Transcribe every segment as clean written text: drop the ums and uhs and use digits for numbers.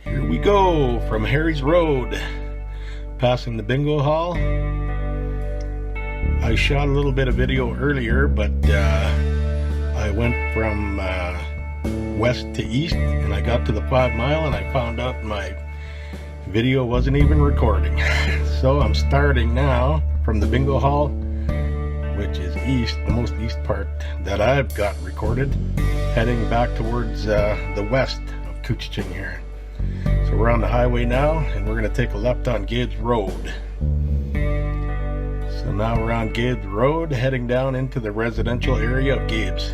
Here we go from Harry's Road, passing the bingo hall. I shot a little bit of video earlier, but I went from west to east, and I got to the 5 mile and I found out my video wasn't even recording. So I'm starting now from the bingo hall, which is east, the most east part that I've got recorded, heading back towards the west of Couchiching here. So we're on the highway now, and we're going to take a left on Gades Road. So now we're on Gades Road, heading down into the residential area of Gades.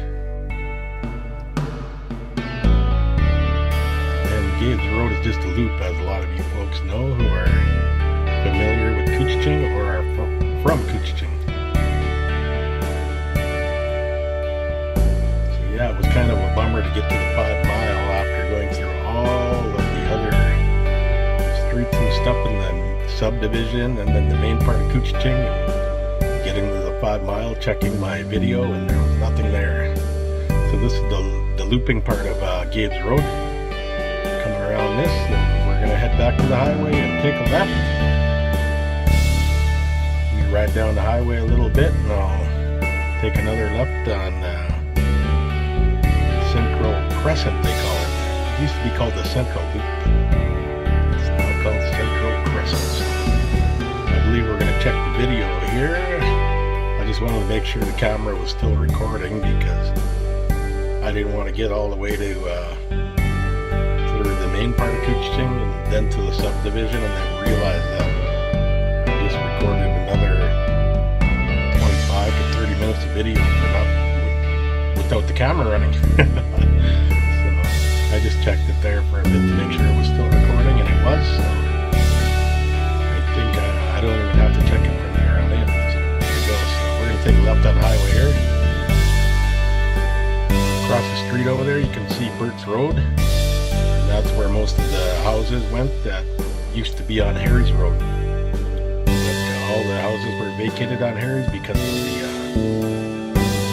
And Gades Road is just a loop, as a lot of you folks know who are familiar with Couchiching or are from Couchiching. So yeah, it was kind of a bummer to get to the 5 mile after going through all of the other streets and stuff in the subdivision and then the main part of Couchiching, and getting to the 5 mile, checking my video, and there was nothing there. So this is the looping part of Gades Road. Coming around this, and we're gonna head back to the highway and take a left. We ride down the highway a little bit, and I'll take another left on Central Crescent, they call it. It used to be called the Central Loop, but it's now called Central Crescent. I believe we're going to check the video here. I just wanted to make sure the camera was still recording because I didn't want to get all the way to the main part of Couchiching and then to the subdivision and then realize that I just recorded another 25 to 30 minutes of video without the camera running. So I just checked it there for a bit to make sure it was still recording, and it was. So I think I don't even have to check it from there on in. So there we go. So we're going to take a left on the highway here. Across the street over there you can see Burt's Road, and that's where most of the houses went that used to be on Harry's Road. But all the houses were vacated on Harry's because of the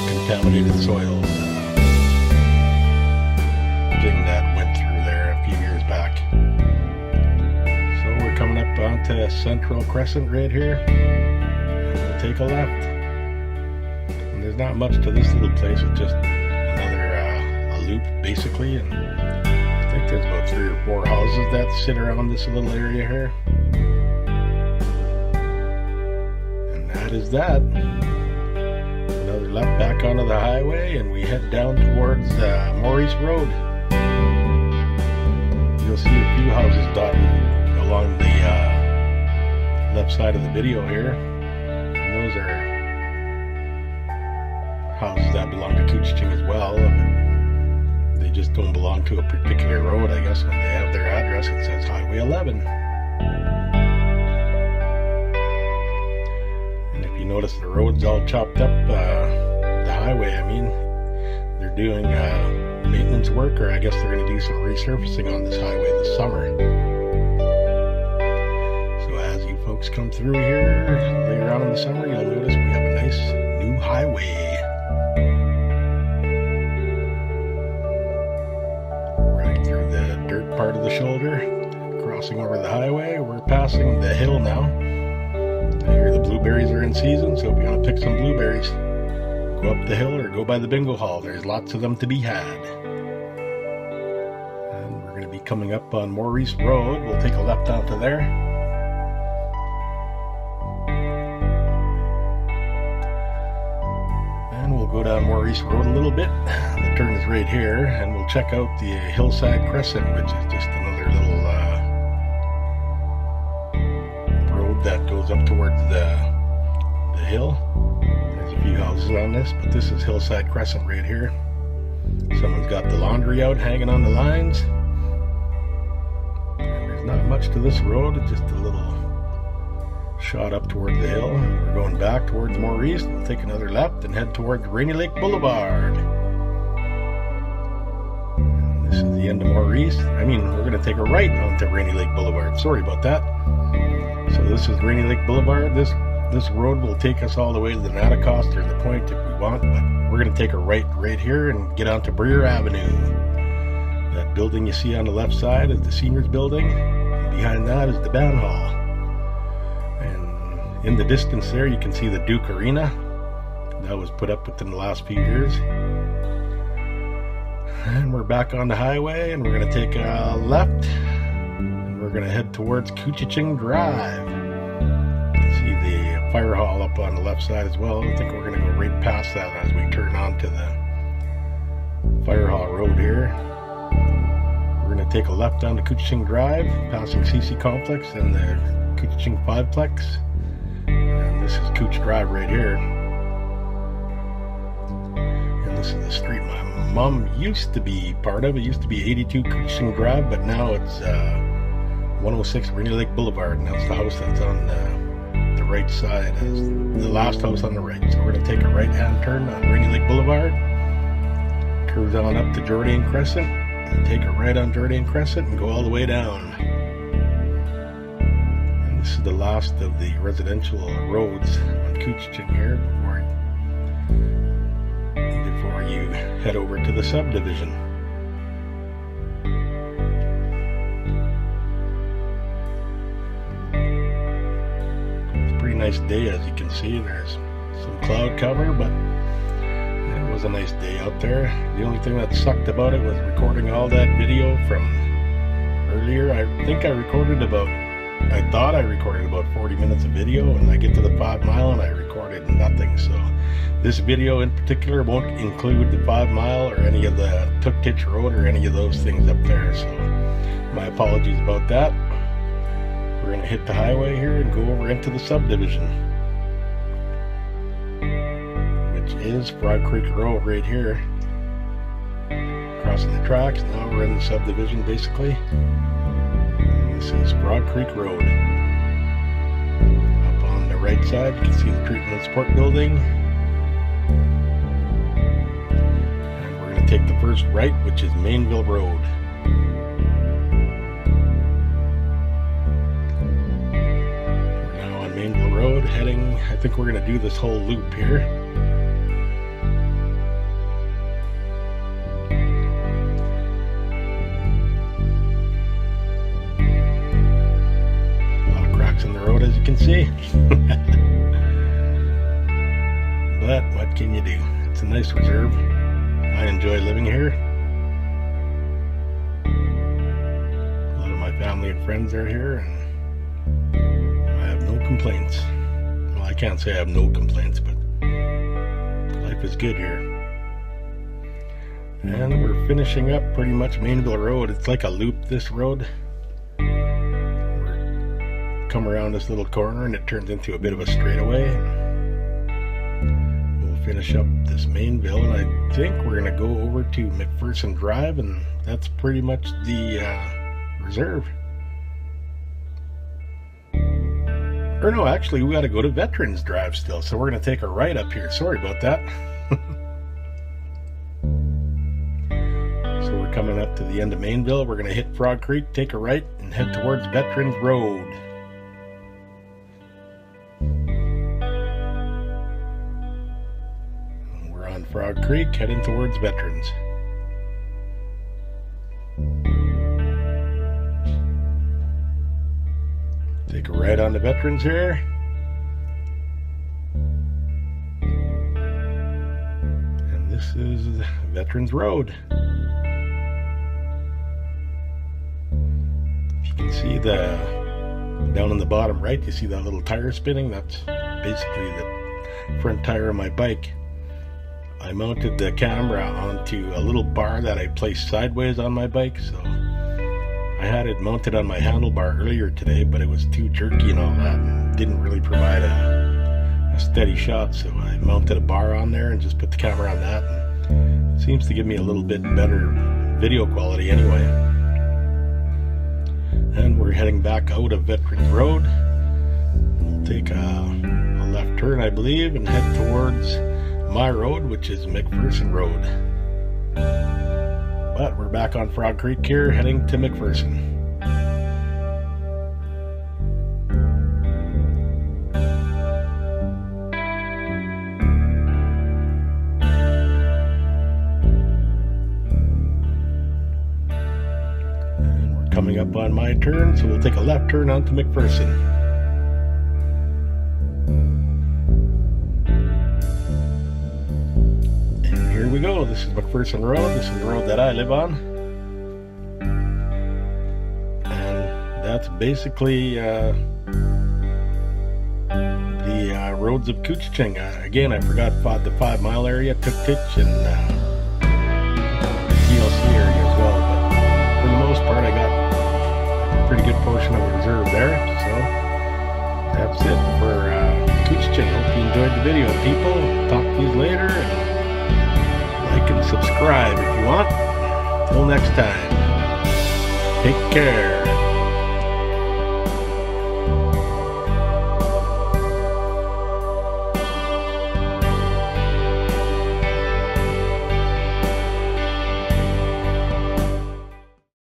contaminated soil thing that went through there a few years back. So we're coming up onto Central Crescent right here, and we'll take a left. And there's not much to this little place, it's just another a loop basically, and I think there's about 3 or 4 houses that sit around this little area here. And that is that. Another left back onto the highway, and we head down towards Maurice Road. You'll see a few houses dotted along the left side of the video here, and those are houses that belong to Couchiching as well, but they just don't belong to a particular road. I guess when they have their address it says Highway 11. And if you notice, the road's all chopped up, the highway, I mean, they're doing maintenance work, or I guess they're going to do some resurfacing on this highway this summer. So as you folks come through here later on in the summer, you'll notice we have a nice new highway. Right through the dirt part of the shoulder, crossing over the highway. We're passing the hill now. I hear the blueberries are in season, so if you want to pick some blueberries, go up the hill or go by the bingo hall. There's lots of them to be had. And we're going to be coming up on Maurice Road. We'll take a left onto there. And we'll go down Maurice Road a little bit. The turn is right here, and we'll check out the Hillside Crescent, which is just another little road that goes up towards the hill. There's a few houses on this, but this is Hillside Crescent right here. Someone's got the laundry out hanging on the lines. And there's not much to this road, it's just a little shot up towards the hill. We're going back towards Maurice. We'll take another left and head towards Rainy Lake Boulevard. And this is the end of Maurice. I mean, we're going to take a right onto Rainy Lake Boulevard. Sorry about that. So this is Rainy Lake Boulevard. This road will take us all the way to the Natacost or the Point if we want, but we're going to take a right here and get onto Breer Avenue. That building you see on the left side is the seniors building. Behind that is the band hall. And in the distance there you can see the Duke Arena. That was put up within the last few years. And we're back on the highway, and we're going to take a left. And we're going to head towards Couchiching Drive. See the fire hall up on the left side as well. I think we're going to go right past that as we turn onto the fire hall road here. We're going to take a left down to Couchiching Drive, passing CC Complex and the Couchiching Fiveplex. And this is Couch Drive right here. And this is the street my mom used to be part of. It used to be 82 Couchiching Drive, but now it's 106 Rainy Lake Boulevard, and that's the house that's on the right side, is the last house on the right. So we're going to take a right-hand turn on Rainy Lake Boulevard, curve on up to Jordan Crescent, and take a right on Jordan Crescent and go all the way down. And this is the last of the residential roads on Couchiching here before you head over to the subdivision. It's a pretty nice day, as you can see. There's some cloud cover, but it was a nice day out there. The only thing that sucked about it was recording all that video from earlier. I thought I recorded about 40 minutes of video, and I get to the 5 mile and I recorded nothing. So this video in particular won't include the 5 mile or any of the Took-Titch Road or any of those things up there. So my apologies about that. We're going to hit the highway here and go over into the subdivision, which is Frog Creek Road right here. Crossing the tracks. Now we're in the subdivision basically. And this is Frog Creek Road. Up on the right side you can see the treatment and support building. And we're going to take the first right, which is Mainville Road. We're now on Mainville Road heading, I think we're going to do this whole loop here. In the road, as you can see. But what can you do? It's a nice reserve. I enjoy living here. A lot of my family and friends are here, and I have no complaints. Well, I can't say I have no complaints, but life is good here. And we're finishing up pretty much Mainville Road. It's like a loop, this road. Come around this little corner and it turns into a bit of a straightaway. We'll finish up this Mainville, and I think we're going to go over to McPherson Drive, and that's pretty much the reserve. Or no, actually we got to go to Veterans Drive still, so we're going to take a right up here. Sorry about that. So we're coming up to the end of Mainville. We're going to hit Frog Creek, take a right, and head towards Veterans Road. Frog Creek, heading towards Veterans. Take a right on the Veterans here. And this is Veterans Road. If you can see down in the bottom right, you see that little tire spinning? That's basically the front tire of my bike. I mounted the camera onto a little bar that I placed sideways on my bike, so I had it mounted on my handlebar earlier today, but it was too jerky and all that, and didn't really provide a steady shot, so I mounted a bar on there and just put the camera on that, and it seems to give me a little bit better video quality anyway. And we're heading back out of Veterans Road. We'll take a left turn, I believe, and head towards my road, which is McPherson Road. But we're back on Frog Creek here, heading to McPherson. coming up on my turn, so we'll take a left turn onto McPherson. And here we go. This is McPherson Road. This is the road that I live on. And that's basically the roads of Couchiching. Again, I forgot the 5 mile area, Took-Titch, and TLC area as well. But for the most part, I got a pretty good portion of a reserve there. So that's it for Couchiching. Hope you enjoyed the video, people. Talk to you later. And like and subscribe if you want. Till next time. Take care.